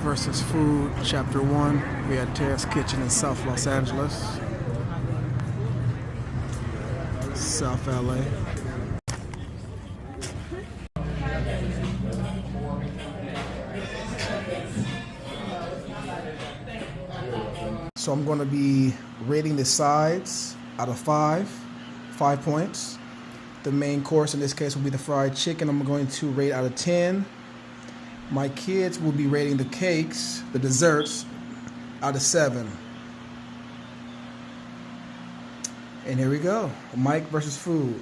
versus Food, Chapter 1. We at Terrace Kitchen in South Los Angeles, South LA. So I'm going to be rating the sides out of 5 points. The main course in this case will be the fried chicken. I'm going to rate out of 10. My kids will be rating the cakes, the desserts, out of 7. And here we go. Mike versus Food.